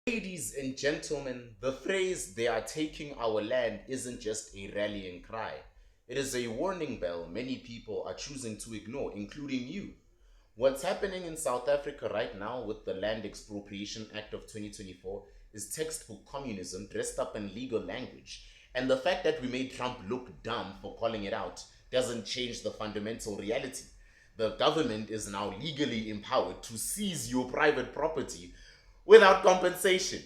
Ladies and gentlemen, the phrase "they are taking our land" isn't just a rallying cry. It is a warning bell many people are choosing to ignore, including you. What's happening in South Africa right now with the Land Expropriation Act of 2024 is textbook communism dressed up in legal language. And the fact that we made Trump look dumb for calling it out doesn't change the fundamental reality. The government is now legally empowered to seize your private property without compensation.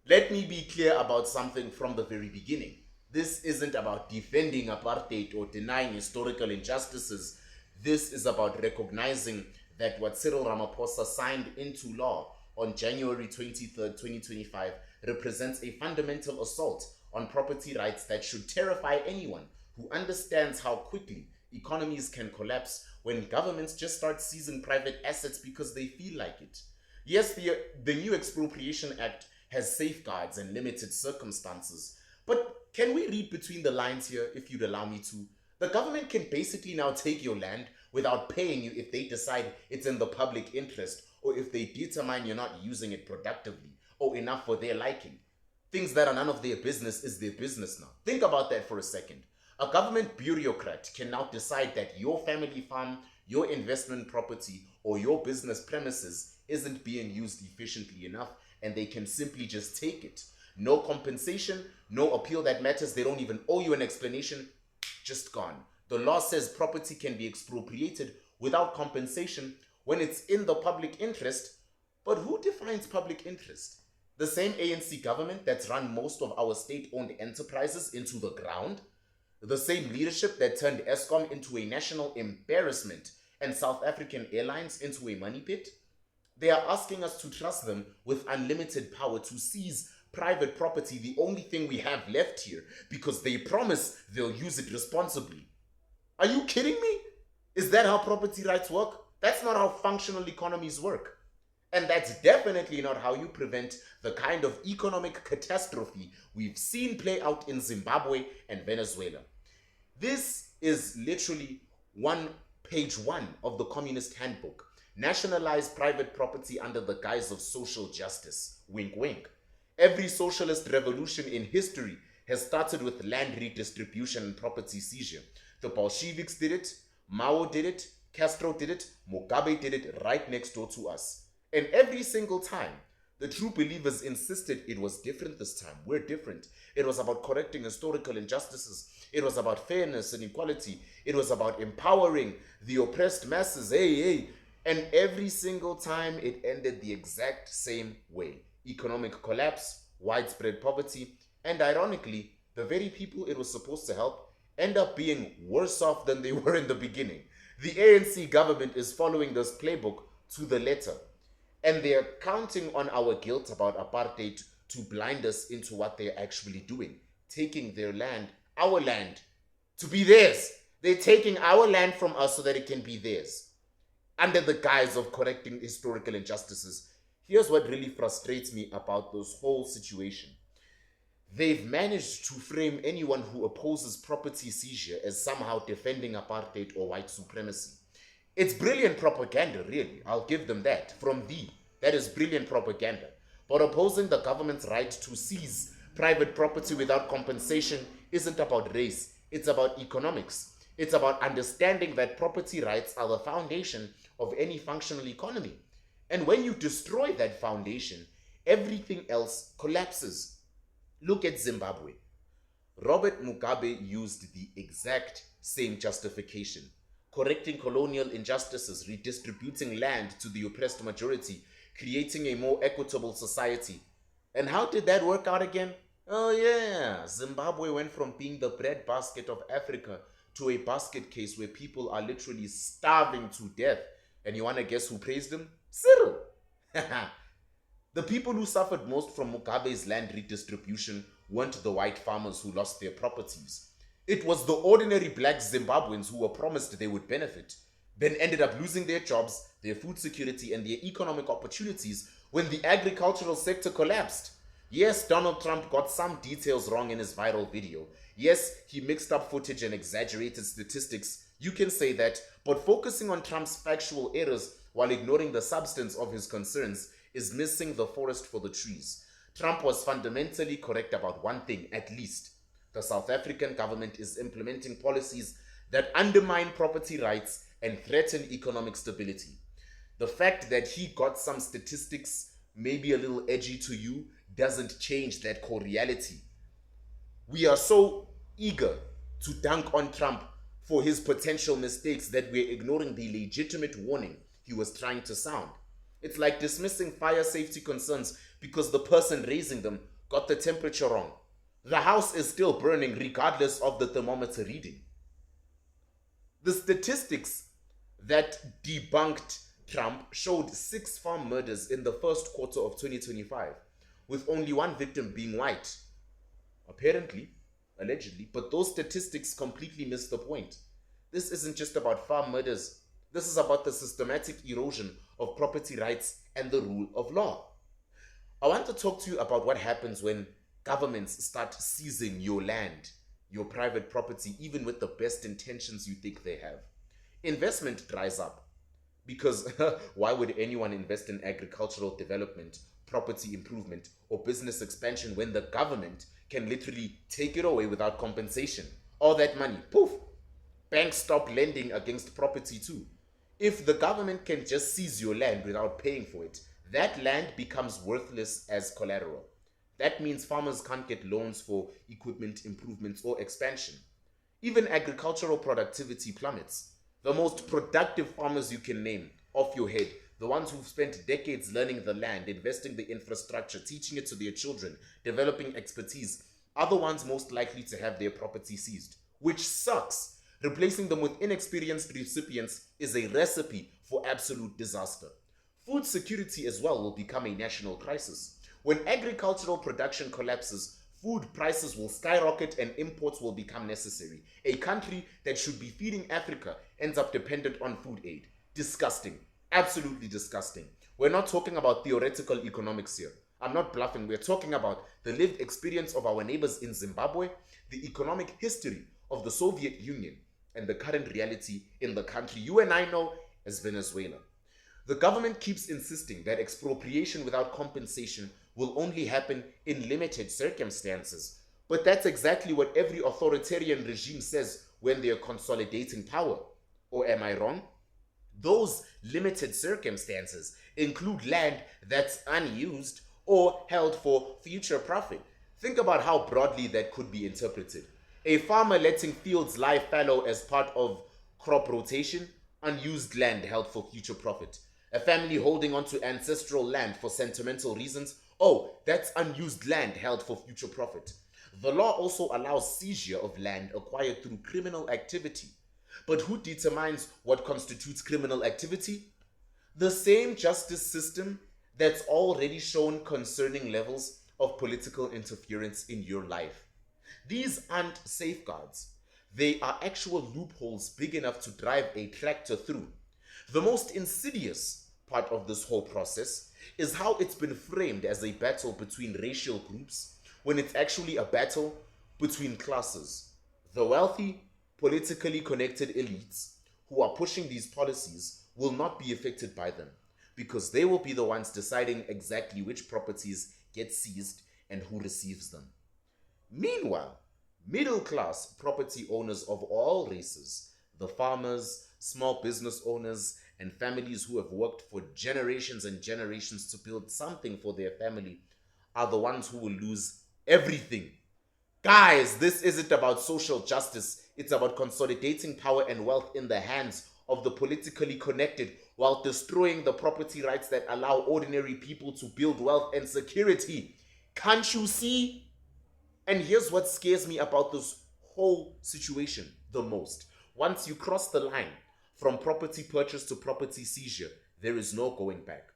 Let me be clear about something from the very beginning. This isn't about defending apartheid or denying historical injustices. This is about recognizing that what Cyril Ramaphosa signed into law on January 23rd, 2025 represents a fundamental assault on property rights that should terrify anyone who understands how quickly economies can collapse when governments just start seizing private assets because they feel like it. Yes, the new Expropriation Act has safeguards and limited circumstances, but can we read between the lines here, if you'd allow me to? The government can basically now take your land without paying you if they decide it's in the public interest or if they determine you're not using it productively or enough for their liking. Things that are none of their business is their business now. Think about that for a second. A government bureaucrat can now decide that your family farm, your investment property, or your business premises isn't being used efficiently enough, and they can simply just take it. No compensation, no appeal that matters. They don't even owe you an explanation. Just gone. The law says property can be expropriated without compensation when it's in the public interest. But who defines public interest? The same ANC government that's run most of our state-owned enterprises into the ground? The same leadership that turned Eskom into a national embarrassment and South African Airlines into a money pit? They are asking us to trust them with unlimited power to seize private property, the only thing we have left here, because they promise they'll use it responsibly. Are you kidding me? Is that how property rights work? That's not how functional economies work. And that's definitely not how you prevent the kind of economic catastrophe we've seen play out in Zimbabwe and Venezuela. This is literally page one of the Communist Handbook. Nationalize private property under the guise of social justice. Wink, wink. Every socialist revolution in history has started with land redistribution and property seizure. The Bolsheviks did it, Mao did it, Castro did it, Mugabe did it right next door to us. And every single time, the true believers insisted it was different this time. We're different. It was about correcting historical injustices. It was about fairness and equality. It was about empowering the oppressed masses. Hey. And every single time it ended the exact same way. Economic collapse, widespread poverty, and ironically, the very people it was supposed to help end up being worse off than they were in the beginning. The ANC government is following this playbook to the letter, and they're counting on our guilt about apartheid to blind us into what they're actually doing, taking their land, our land, to be theirs. They're taking our land from us so that it can be theirs, under the guise of correcting historical injustices. Here's what really frustrates me about this whole situation. They've managed to frame anyone who opposes property seizure as somehow defending apartheid or white supremacy. It's brilliant propaganda, really. I'll give them that. That is brilliant propaganda. But opposing the government's right to seize private property without compensation isn't about race. It's about economics. It's about understanding that property rights are the foundation of any functional economy. And when you destroy that foundation, everything else collapses. Look at Zimbabwe. Robert Mugabe used the exact same justification, correcting colonial injustices, redistributing land to the oppressed majority, creating a more equitable society. And how did that work out again? Oh yeah, Zimbabwe went from being the breadbasket of Africa to a basket case where people are literally starving to death. And you want to guess who praised him? Cyril. The people who suffered most from Mugabe's land redistribution weren't the white farmers who lost their properties. It was the ordinary black Zimbabweans who were promised they would benefit, then ended up losing their jobs, their food security, and their economic opportunities when the agricultural sector collapsed. Yes, Donald Trump got some details wrong in his viral video. Yes, he mixed up footage and exaggerated statistics. You can say that, but focusing on Trump's factual errors while ignoring the substance of his concerns is missing the forest for the trees. Trump was fundamentally correct about one thing, at least. The South African government is implementing policies that undermine property rights and threaten economic stability. The fact that he got some statistics maybe a little edgy to you doesn't change that core reality. We are so eager to dunk on Trump for his potential mistakes that we're ignoring the legitimate warning he was trying to sound. It's like dismissing fire safety concerns because the person raising them got the temperature wrong. The house is still burning regardless of the thermometer reading. The statistics that debunked Trump showed 6 farm murders in the first quarter of 2025, with only one victim being white. Apparently, allegedly, but those statistics completely miss the point. This isn't just about farm murders. This is about the systematic erosion of property rights and the rule of law. I want to talk to you about what happens when governments start seizing your land, your private property, even with the best intentions you think they have. Investment dries up because why would anyone invest in agricultural development, property improvement, or business expansion when the government can literally take it away without compensation? All that money, poof! Banks stop lending against property too. If the government can just seize your land without paying for it, that land becomes worthless as collateral. That means farmers can't get loans for equipment improvements or expansion. Even agricultural productivity plummets. The most productive farmers you can name off your head, the ones who've spent decades learning the land, investing the infrastructure, teaching it to their children, developing expertise, are the ones most likely to have their property seized, which sucks. Replacing them with inexperienced recipients is a recipe for absolute disaster. Food security as well will become a national crisis. When agricultural production collapses, food prices will skyrocket and imports will become necessary. A country that should be feeding Africa ends up dependent on food aid. Disgusting. Absolutely disgusting. We're not talking about theoretical economics here. I'm not bluffing. We're talking about the lived experience of our neighbors in Zimbabwe, the economic history of the Soviet Union, and the current reality in the country you and I know as Venezuela. The government keeps insisting that expropriation without compensation will only happen in limited circumstances. But that's exactly what every authoritarian regime says when they are consolidating power. Or am I wrong? Those limited circumstances include land that's unused or held for future profit. Think about how broadly that could be interpreted. A farmer letting fields lie fallow as part of crop rotation, unused land held for future profit. A family holding onto ancestral land for sentimental reasons, oh, that's unused land held for future profit. The law also allows seizure of land acquired through criminal activity. But who determines what constitutes criminal activity? The same justice system that's already shown concerning levels of political interference in your life. These aren't safeguards. They are actual loopholes big enough to drive a tractor through. The most insidious part of this whole process is how it's been framed as a battle between racial groups when it's actually a battle between classes. The wealthy, politically connected elites who are pushing these policies will not be affected by them because they will be the ones deciding exactly which properties get seized and who receives them. Meanwhile, middle-class property owners of all races, the farmers, small business owners, and families who have worked for generations and generations to build something for their family, are the ones who will lose everything. Guys, this isn't about social justice. It's about consolidating power and wealth in the hands of the politically connected while destroying the property rights that allow ordinary people to build wealth and security. Can't you see? And here's what scares me about this whole situation the most. Once you cross the line from property purchase to property seizure, there is no going back.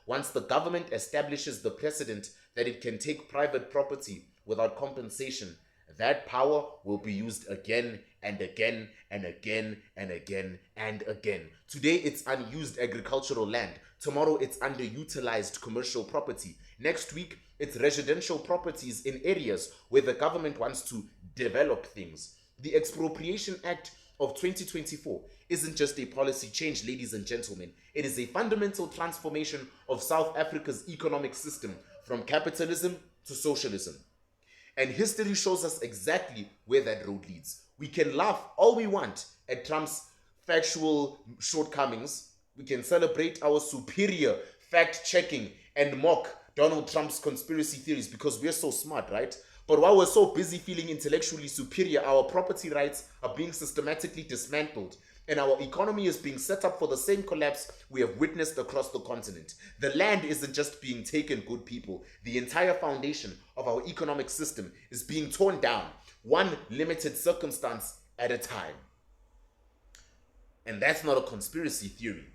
Once the government establishes the precedent that it can take private property without compensation, that power will be used again and again and again and again and again. Today it's unused agricultural land. Tomorrow it's underutilized commercial property. Next week it's residential properties in areas where the government wants to develop things. The Expropriation Act of 2024 isn't just a policy change, ladies and gentlemen. It is a fundamental transformation of South Africa's economic system from capitalism to socialism. And history shows us exactly where that road leads. We can laugh all we want at Trump's factual shortcomings. We can celebrate our superior fact-checking and mock Donald Trump's conspiracy theories because we're so smart, right? But while we're so busy feeling intellectually superior, our property rights are being systematically dismantled and our economy is being set up for the same collapse we have witnessed across the continent. The land isn't just being taken, good people. The entire foundation of our economic system is being torn down, one limited circumstance at a time. And that's not a conspiracy theory.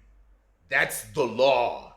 That's the law.